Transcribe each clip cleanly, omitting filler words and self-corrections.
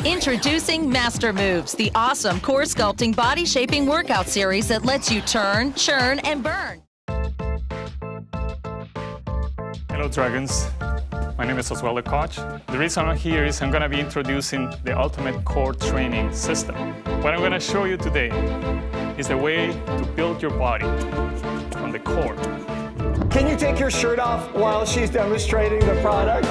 Introducing Mastermoves, the awesome core sculpting body shaping workout series that lets you turn, churn, and burn. Hello Dragons, my name is Oswaldo Koch. The reason I'm here is I'm going to be introducing the ultimate core training system. What I'm going to show you today is the way to build your body from the core. Can you take your shirt off while she's demonstrating the product?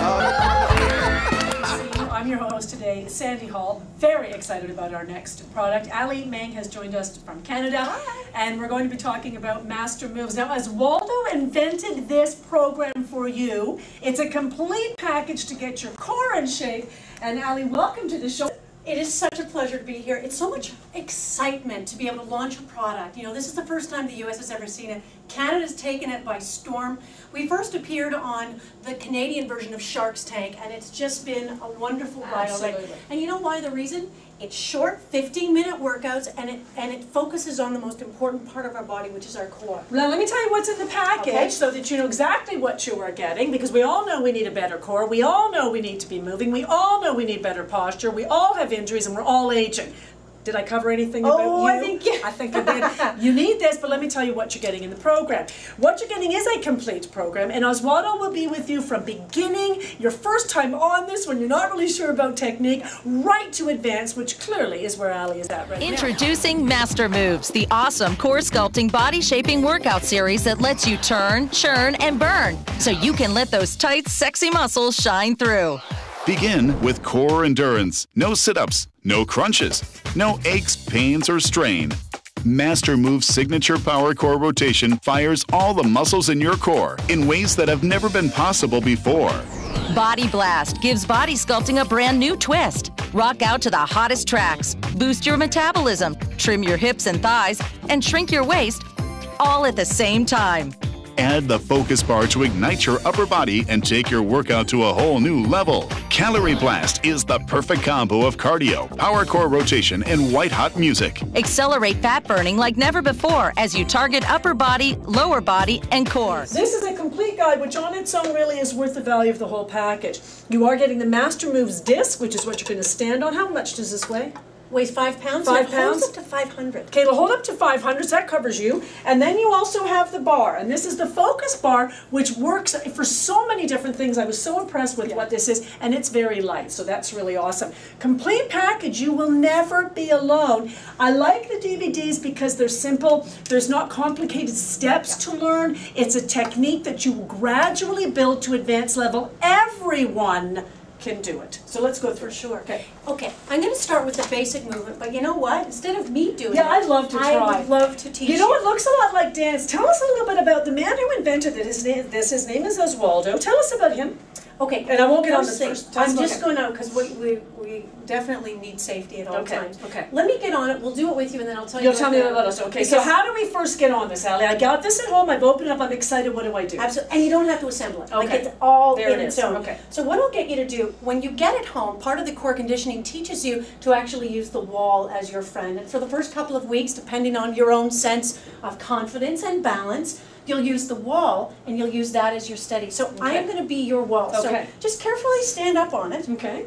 I'm your host today, Sandy Hall. Very excited about our next product. Ali Meng has joined us from Canada. Hi. And we're going to be talking about Mastermoves. Now, as Waldo invented this program for you, it's a complete package to get your core in shape. And Ali, welcome to the show. It is such a pleasure to be here. It's so much excitement to be able to launch a product. You know, this is the first time the U.S. has ever seen it. Canada's taken it by storm. We first appeared on the Canadian version of Shark's Tank, and it's just been a wonderful ride already. And you know why? The reason? It's short, 15-minute workouts, and it focuses on the most important part of our body, which is our core. Now, let me tell you what's in the package so that you know exactly what you are getting, because we all know we need a better core. We all know we need to be moving. We all know we need better posture. We all have injuries, and we're all aging. Did I cover anything about you? I think I did. You need this, but let me tell you what you're getting in the program. What you're getting is a complete program, and Oswaldo will be with you from beginning, your first time on this, when you're not really sure about technique, right to advanced, which clearly is where Ali is at right now. Introducing Mastermoves, the awesome core sculpting body shaping workout series that lets you turn, churn, and burn, so you can let those tight, sexy muscles shine through. Begin with core endurance. No sit-ups, no crunches, no aches, pains, or strain. Mastermoves' signature power core rotation fires all the muscles in your core in ways that have never been possible before. Body Blast gives body sculpting a brand new twist. Rock out to the hottest tracks, boost your metabolism, trim your hips and thighs, and shrink your waist, all at the same time. Add the focus bar to ignite your upper body and take your workout to a whole new level. Calorie Blast is the perfect combo of cardio, power core rotation, and white-hot music. Accelerate fat burning like never before as you target upper body, lower body, and core. This is a complete guide, which on its own really is worth the value of the whole package. You are getting the Mastermoves disc, which is what you're going to stand on. How much does this weigh? Weighs 5 pounds. 5 pounds? It holds up to 500. Okay, it'll hold up to 500, so that covers you. And then you also have the bar, and this is the focus bar, which works for so many different things. I was so impressed with what this is, and it's very light, so that's really awesome. Complete package, you will never be alone. I like the DVDs because they're simple. There's not complicated steps to learn. It's a technique that you gradually build to advanced level. Everyone can do it. So let's go through. For sure. Okay. Okay, I'm going to start with the basic movement, but you know what? Instead of me doing it, I'd love to try. I would love to teach you. You know, it looks a lot like dance. Tell us a little bit about the man who invented it. His name is Oswaldo. Tell us about him. Okay. And I won't get on this first. I'm just going to, because we definitely need safety at all times. Okay. Let me get on it. We'll do it with you, and then I'll tell you. You'll tell me about us. Okay. So how do we first get on this, Ali? I got this at home. I've opened it up. I'm excited. What do I do? Absolutely. And you don't have to assemble it. Okay. Like it's all there in it its is. own. Okay. So what I'll get you to do, when you get it home, part of the core conditioning teaches you to actually use the wall as your friend. And for the first couple of weeks, depending on your own sense of confidence and balance, you'll use the wall, and you'll use that as your steady. So I am going to be your wall. Okay. So just carefully stand up on it. Okay.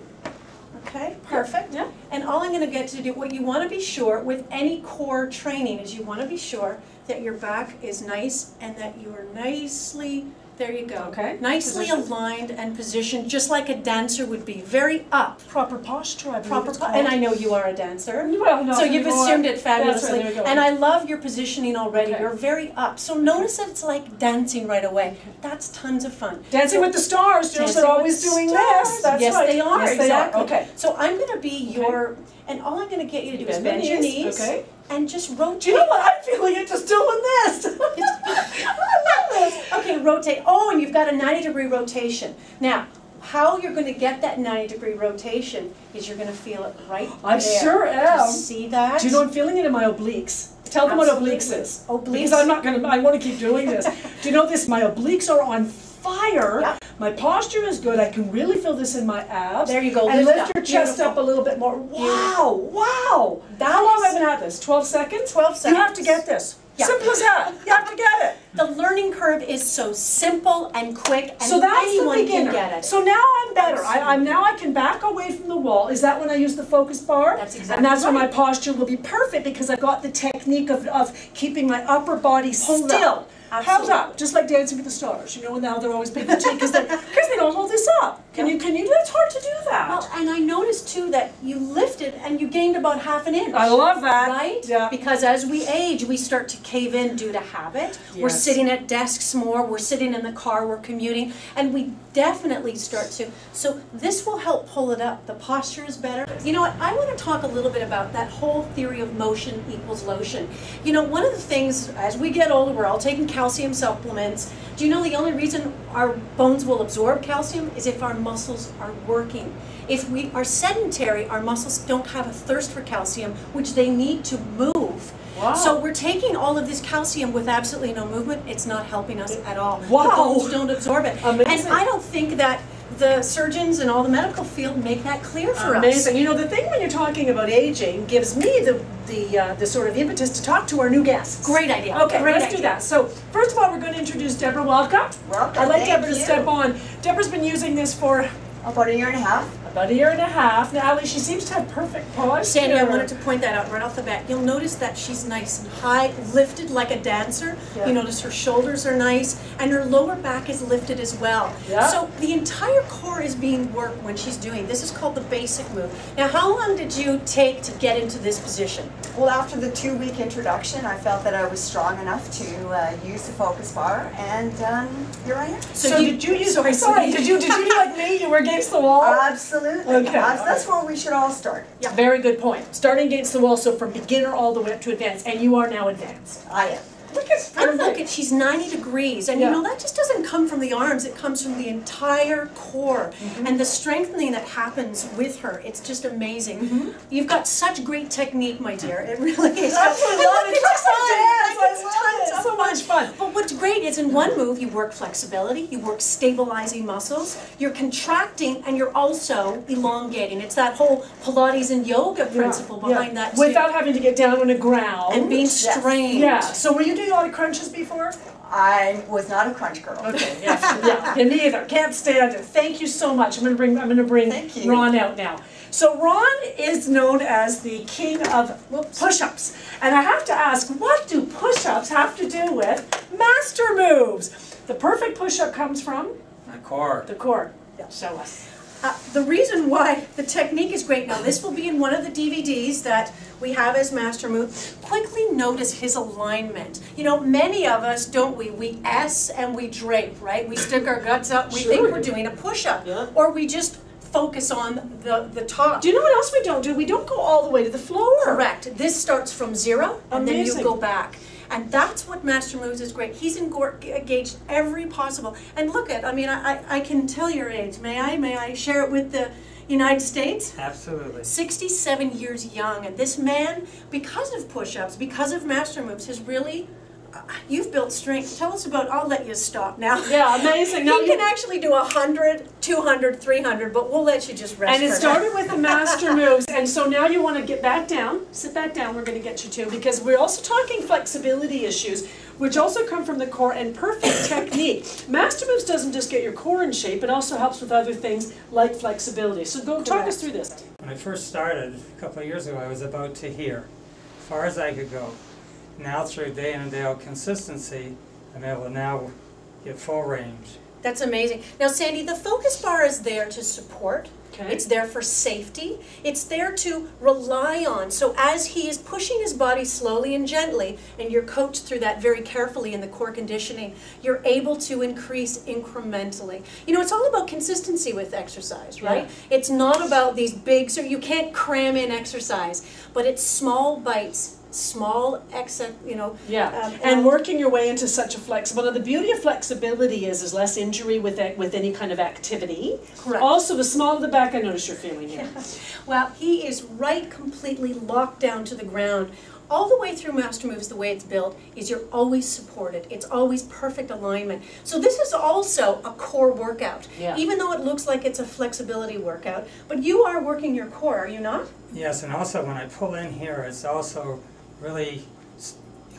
Okay, perfect. Yeah. And all I'm going to get to do, what you want to be sure with any core training is you want to be sure that your back is nice and that you are nicely, there you go. Okay. Nicely aligned and positioned, just like a dancer would be. Very up. Proper posture, I believe it's called. And I know you are a dancer. Well, no, so you've assumed it fabulously. That's right, there we go. And I love your positioning already. Okay. You're very up. So notice that it's like dancing right away. That's tons of fun. Dancing with the Stars. Girls are always doing this. That's yes, right. they are. Yes, Exactly. they are. Okay. So I'm going to be your, and all I'm going to get you to do is bend your knees. Okay. And just rotate. Do you know what? I'm feeling it just doing this. I love this. Okay, rotate. Oh, and you've got a 90-degree rotation. Now, how you're going to get that 90-degree rotation is you're going to feel it right I there. sure am. Do you see that? Do you know I'm feeling it in my obliques? Tell them what obliques is. Obliques. Because I'm not going to, I want to keep doing this. Do you know this? My obliques are on fire. Yep. My posture is good. I can really feel this in my abs. There you go. And lift up. your chest Beautiful. up a little bit more. Wow, wow. That How long is- have I been at this? 12 seconds? 12 seconds. You have to get this. Yeah. Simple as that. You have to get it. The learning curve is so simple and quick, and so that's anyone the beginner. can get it. So now I'm better. Now I can back away from the wall. Is that when I use the focus bar? That's exactly And that's right. when my posture will be perfect because I've got the technique of keeping my upper body still. Held up, just like Dancing with the Stars. You know, now they're always big because they don't hold this up. Can you do that? It's hard to do that. Well, and I noticed too that you lifted and you gained about half an inch. I love that. Right? Yeah. Because as we age, we start to cave in due to habit. We're Yes. sitting at desks more, we're sitting in the car, we're commuting, and we definitely start to. So this will help pull it up. The posture is better. You know what? I want to talk a little bit about that whole theory of motion equals lotion. You know, one of the things, as we get older, we're all taking calcium supplements. Do you know the only reason our bones will absorb calcium is if our muscles are working? If we are sedentary, our muscles don't have a thirst for calcium, which they need to move. Wow. So we're taking all of this calcium with absolutely no movement. It's not helping us at all. Wow. The bones don't absorb it. Amazing. And I don't think that the surgeons and all the medical field make that clear for us. Amazing. You know, the thing when you're talking about aging gives me the sort of impetus to talk to our new guests. Great idea. Okay, Great let's idea. do that. So, first of all, we're going to introduce Deborah. Welcome. Welcome, I'd like thank Deborah to you. step on. Deborah's been using this for About a year and a half. about a year and a half. Now, Ali, she seems to have perfect posture. Sandy, I wanted to point that out right off the bat. You'll notice that she's nice and high, lifted like a dancer. Yeah. You notice her shoulders are nice, and her lower back is lifted as well. Yeah. So the entire core is being worked when she's doing. This is called the basic move. Now, how long did you take to get into this position? Well, after the 2-week introduction, I felt that I was strong enough to use the focus bar, and here I am. So did you use? Sorry, did you do like me? You were against the wall. Absolutely. Okay. That's where we should all start. Yeah. Very good point. Starting against the wall, so from beginner all the way up to advanced, and you are now advanced. I am. Look at And look at, she's 90 degrees, and Yeah. you know, that just doesn't come from the arms, it comes from the entire core. And the strengthening that happens with her, it's just amazing. You've got such great technique, my dear, it really is. Absolutely love it. It's Just like fun. dance. I It's love tons it. of So much fun. But what's great is in one move, you work flexibility, you work stabilizing muscles, you're contracting, and you're also elongating. It's that whole Pilates and yoga principle behind that too. Without having to get down on the ground. And being Yes. strained. Yeah. So were you doing a lot of crunches before? I was not a crunch girl. Okay. Yeah. Me neither. Can't stand it. Thank you so much. I'm gonna bring Thank you. Ron out now. So Ron is known as the king of push-ups, and I have to ask, what do push-ups have to do with master moves? The perfect push-up comes from My core. the core. Show us. The reason why the technique is great, now this will be in one of the DVDs that we have as Master Move. Quickly notice his alignment. You know, many of us, don't we? We S and we drape, right? We stick our guts up, we Sure. think we're doing a push-up. Yeah. Or we just focus on the top. Do you know what else we don't do? We don't go all the way to the floor. Correct. This starts from zero, and then Amazing. you go back. And that's what Master Moves is great. He's engaged every possible. And look at, I mean, I can tell your age. May I? May I share it with the United States? Absolutely. 67 years young. And this man, because of push-ups, because of Master Moves, has really, you've built strength. Tell us about, I'll let you stop now. Yeah, amazing. Now He can actually do 100, 200, 300, but we'll let you just rest And it for started now. with the master moves, and so now you want to get back down, sit back down, we're going to get you to, because we're also talking flexibility issues, which also come from the core and perfect technique. Master moves doesn't just get your core in shape, it also helps with other things like flexibility. So go talk us through this. When I first started a couple of years ago, I was about to here, as far as I could go. Now through day in and day out consistency, I'm able to now get full range. That's amazing. Now, Sandy, the focus bar is there to support. Okay. It's there for safety. It's there to rely on. So as he is pushing his body slowly and gently, and you're coached through that very carefully in the core conditioning, you're able to increase incrementally. You know, it's all about consistency with exercise, right? Yeah. It's not about these big, so you can't cram in exercise, but it's small bites. Small And working your way into such a flexible. Now the beauty of flexibility is less injury with any kind of activity. Correct. Also, the smaller the back, I notice you're feeling here. Well, he is right completely locked down to the ground. All the way through Master Moves, the way it's built is you're always supported. It's always perfect alignment. So this is also a core workout, even though it looks like it's a flexibility workout. But you are working your core, are you not? Yes, and also when I pull in here, it's also really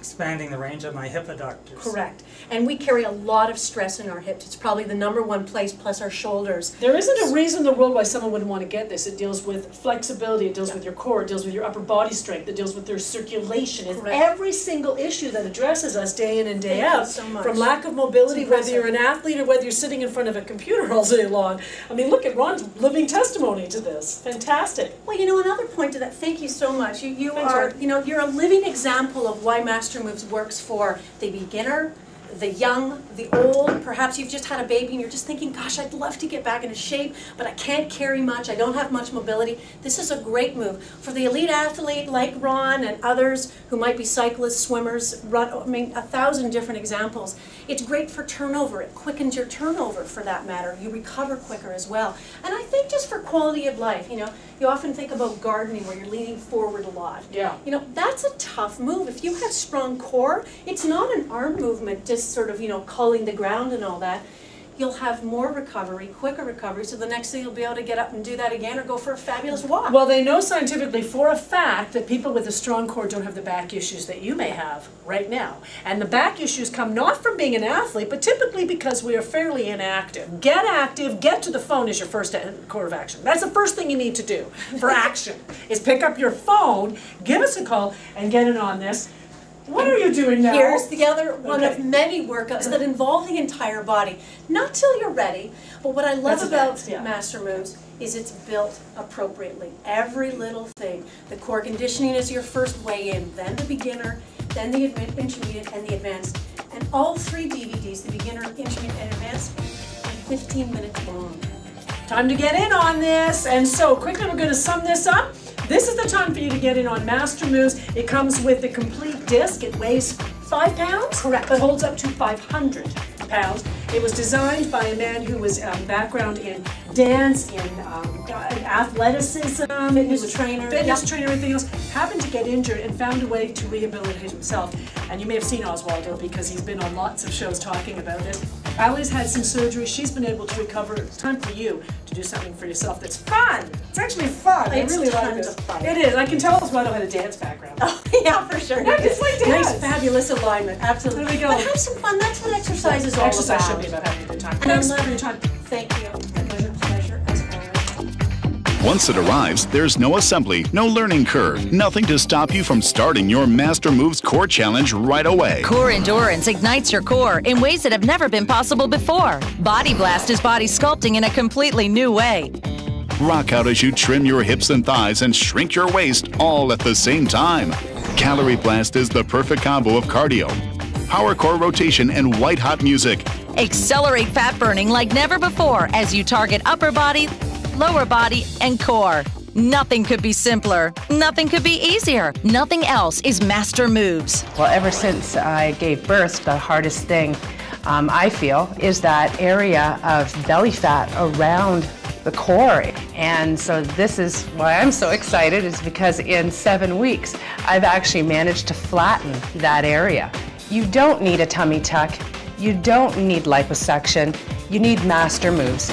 expanding the range of my hip adductors. Correct. And we carry a lot of stress in our hips. It's probably the #1 place, plus our shoulders. There isn't a reason in the world why someone wouldn't want to get this. It deals with flexibility, it deals with your core, it deals with your upper body strength, it deals with your circulation. It's Correct. every single issue that addresses us day in and day Thank you out. so much. From lack of mobility, It's whether you're impressive. an athlete or whether you're sitting in front of a computer all day long. I mean, look at Ron's living testimony to this. Fantastic. Well, you know, another point to that, thank you so much. You Thanks, are, Ron. you know, you're a living example of why Mastermoves works for the beginner, the young, the old. Perhaps you've just had a baby and you're just thinking, gosh, I'd love to get back into shape, but I can't carry much, I don't have much mobility. This is a great move. For the elite athlete like Ron and others who might be cyclists, swimmers, I mean, 1,000 different examples. It's great for turnover. It quickens your turnover, for that matter. You recover quicker as well. And I think just for quality of life, you know, you often think about gardening where you're leaning forward a lot. Yeah. You know, that's a tough move. If you have strong core, it's not an arm movement, just sort of, you know, culling the ground and all that. You'll have more recovery, quicker recovery, so the next thing you'll be able to get up and do that again or go for a fabulous walk. Well, they know scientifically for a fact that people with a strong core don't have the back issues that you may have right now. And the back issues come not from being an athlete, but typically because we are fairly inactive. Get active, get to the phone is your first core of action. That's the first thing you need to do for action, is pick up your phone, give us a call, and get in on this. What are you doing now? Here's the other one Okay. of many workouts that involve the entire body. Not till you're ready, but what I love That's about advanced, yeah. Mastermoves is it's built appropriately. Every little thing. The core conditioning is your first way in, then the beginner, then the intermediate, and the advanced. And all 3 DVDs, the beginner, intermediate, and advanced, are 15 minutes long. Time to get in on this. And so quickly we're going to sum this up. This is the time for you to get in on Mastermoves. It comes with the complete disc. It weighs 5 pounds, Correct. but holds up to 500 pounds. It was designed by a man who was background in dance, in athleticism, Fitness trainer. fitness trainer, everything else. Happened to get injured and found a way to rehabilitate himself. And you may have seen Oswaldo because he's been on lots of shows talking about it. Allie's had some surgery. She's been able to recover. It's time for you to do something for yourself that's fun. It's actually fun. It's I really like tons it. of fun. It is. I can tell Oswaldo had a dance background. Oh, yeah, for sure. Yeah, it's like dance. Nice, fabulous alignment, absolutely. There we go. But have some fun. That's what exercise is all Exercise about. should be about having a good time. And Thanks I for love your it. time. Thank you. Pleasure as always. Once it arrives, there's no assembly, no learning curve, nothing to stop you from starting your Mastermoves Core Challenge right away. Core Endurance ignites your core in ways that have never been possible before. Body Blast is body sculpting in a completely new way. Rock out as you trim your hips and thighs and shrink your waist all at the same time. Calorie Blast is the perfect combo of cardio, power core rotation, and white-hot music. Accelerate fat burning like never before as you target upper body, lower body, and core. Nothing could be simpler. Nothing could be easier. Nothing else is Mastermoves. Well, ever since I gave birth, the hardest thing I feel is that area of belly fat around the core. And so this is why I'm so excited, is because in 7 weeks, I've actually managed to flatten that area. You don't need a tummy tuck. You don't need liposuction. You need Mastermoves.